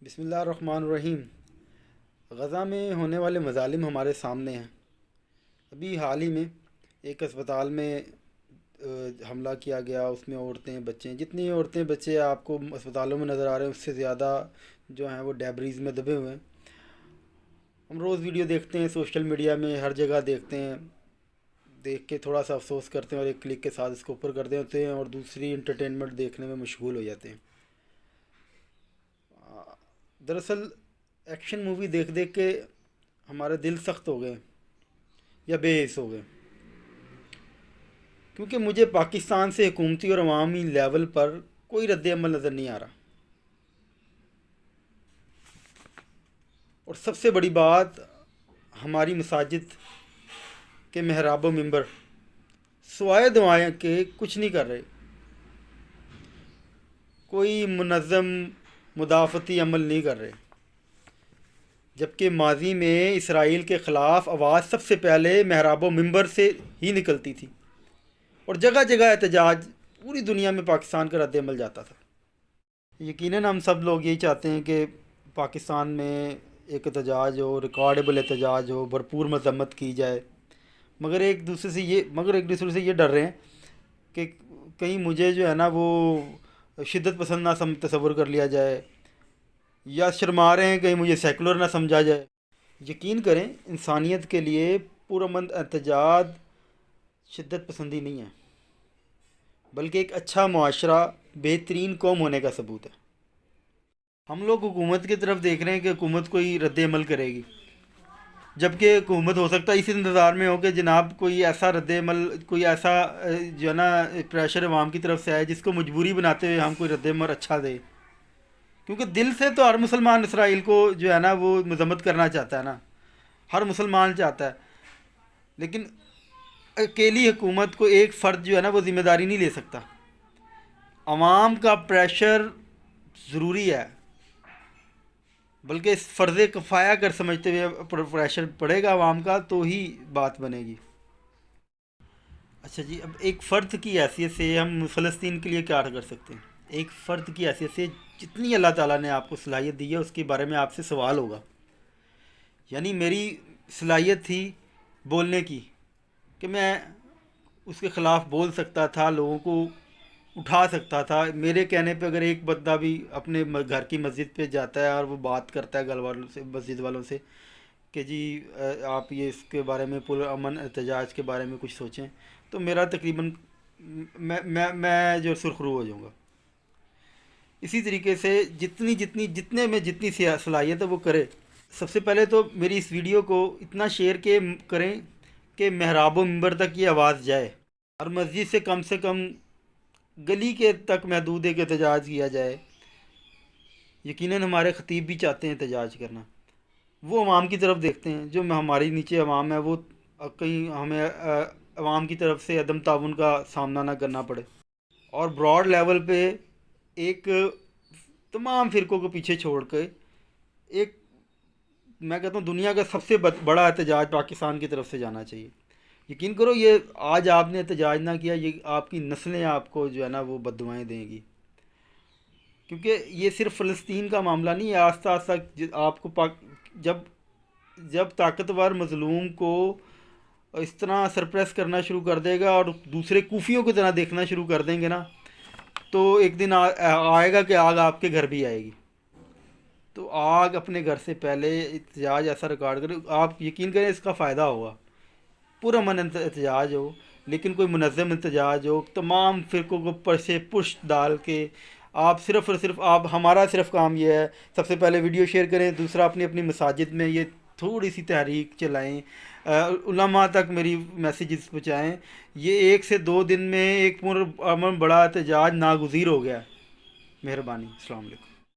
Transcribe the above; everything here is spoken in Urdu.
بسم اللہ الرحمن الرحیم۔ غزہ میں ہونے والے مظالم ہمارے سامنے ہیں۔ ابھی حال ہی میں ایک اسپتال میں حملہ کیا گیا، اس میں عورتیں بچے، جتنی عورتیں بچے آپ کو اسپتالوں میں نظر آ رہے ہیں اس سے زیادہ جو ہیں وہ ڈیبریز میں دبے ہوئے ہیں۔ ہم روز ویڈیو دیکھتے ہیں، سوشل میڈیا میں ہر جگہ دیکھتے ہیں، دیکھ کے تھوڑا سا افسوس کرتے ہیں اور ایک کلک کے ساتھ اس کو اوپر کر دیتے ہیں اور دوسری انٹرٹینمنٹ دیکھنے میں مشغول ہو جاتے ہیں۔ دراصل ایکشن مووی دیکھ دیکھ کے ہمارے دل سخت ہو گئے یا بے حس ہو گئے، کیونکہ مجھے پاکستان سے حکومتی اور عوامی لیول پر کوئی رد عمل نظر نہیں آ رہا۔ اور سب سے بڑی بات، ہماری مساجد کے محراب و منبر سوائے دعائیں کے کچھ نہیں کر رہے، کوئی منظم مدافعتی عمل نہیں کر رہے، جبکہ ماضی میں اسرائیل کے خلاف آواز سب سے پہلے محراب و منبر سے ہی نکلتی تھی اور جگہ جگہ احتجاج، پوری دنیا میں پاکستان کا رد عمل جاتا تھا۔ یقیناً ہم سب لوگ یہی چاہتے ہیں کہ پاکستان میں ایک احتجاج ہو، ریکارڈیبل احتجاج ہو، بھرپور مذمت کی جائے، مگر ایک دوسرے سے یہ ڈر رہے ہیں کہ کہیں مجھے جو ہے نا وہ شدت پسند نہ تصور کر لیا جائے، یا شرما رہے ہیں کہیں مجھے سیکولر نہ سمجھا جائے۔ یقین کریں، انسانیت کے لیے پرامن احتجاج شدت پسندی نہیں ہے، بلکہ ایک اچھا معاشرہ، بہترین قوم ہونے کا ثبوت ہے۔ ہم لوگ حکومت کی طرف دیکھ رہے ہیں کہ حکومت کوئی رد عمل کرے گی، جبکہ حکومت ہو سکتا ہے اس انتظار میں ہو کہ جناب کوئی ایسا رد عمل، کوئی ایسا جو ہے نا پریشر عوام کی طرف سے آئے جس کو مجبوری بناتے ہوئے ہم کوئی رد عمل اچھا دیں، کیونکہ دل سے تو ہر مسلمان اسرائیل کو جو ہے نا وہ مذمت کرنا چاہتا ہے نا، ہر مسلمان چاہتا ہے، لیکن اکیلی حکومت کو ایک فرد جو ہے نا وہ ذمہ داری نہیں لے سکتا۔ عوام کا پریشر ضروری ہے، بلکہ اس فرض کفایہ کر سمجھتے ہوئے پریشر پڑے گا عوام کا تو ہی بات بنے گی۔ اچھا جی، اب ایک فرد کی حیثیت سے ہم فلسطین کے لیے کیا کر سکتے ہیں؟ ایک فرد کی حیثیت سے جتنی اللہ تعالیٰ نے آپ کو صلاحیت دی ہے اس کے بارے میں آپ سے سوال ہوگا۔ یعنی میری صلاحیت تھی بولنے کی کہ میں اس کے خلاف بول سکتا تھا، لوگوں کو اٹھا سکتا تھا۔ میرے کہنے پہ اگر ایک بندہ بھی اپنے گھر کی مسجد پہ جاتا ہے اور وہ بات کرتا ہے گھر والوں سے، مسجد والوں سے کہ جی آپ یہ اس کے بارے میں پرامن احتجاج کے بارے میں کچھ سوچیں، تو میرا تقریباً میں جو سرخرو ہو جاؤں گا۔ اسی طریقے سے جتنے میں جتنی صلاحیت ہے وہ کرے۔ سب سے پہلے تو میری اس ویڈیو کو اتنا شیئر کریں کہ محراب و منبر تک یہ آواز جائے، اور مسجد سے کم گلی کے تک محدود ایک احتجاج کیا جائے۔ یقیناً ہمارے خطیب بھی چاہتے ہیں احتجاج کرنا، وہ عوام کی طرف دیکھتے ہیں، جو ہماری نیچے عوام ہے وہ کہیں ہمیں عوام کی طرف سے عدم تعاون کا سامنا نہ کرنا پڑے، اور براڈ لیول پہ ایک تمام فرقوں کو پیچھے چھوڑ کے ایک، میں کہتا ہوں دنیا کا سب سے بڑا احتجاج پاکستان کی طرف سے جانا چاہیے۔ یقین کرو، یہ آج آپ نے احتجاج نہ کیا، یہ آپ کی نسلیں آپ کو جو ہے نا وہ بددعائیں دیں گی، کیونکہ یہ صرف فلسطین کا معاملہ نہیں ہے۔ آہستہ آہستہ آپ کو جب طاقتور مظلوم کو اس طرح سرپریس کرنا شروع کر دے گا اور دوسرے کوفیوں کی طرح دیکھنا شروع کر دیں گے نا، تو ایک دن آئے گا کہ آگ آپ کے گھر بھی آئے گی۔ تو آگ اپنے گھر سے پہلے احتجاج ایسا ریکارڈ کرے، آپ یقین کریں اس کا فائدہ ہوگا۔ پرامن احتجاج ہو، لیکن کوئی منظم احتجاج ہو، تمام فرقوں کو پر سے پشت ڈال کے آپ صرف اور صرف ہمارا صرف کام یہ ہے، سب سے پہلے ویڈیو شیئر کریں، دوسرا اپنی مساجد میں یہ تھوڑی سی تحریک چلائیں، علماء تک میری میسیجز پہنچائیں۔ یہ 1 سے 2 دن میں ایک پرامن بڑا احتجاج ناگزیر ہو گیا ہے۔ مہربانی، السلام علیکم۔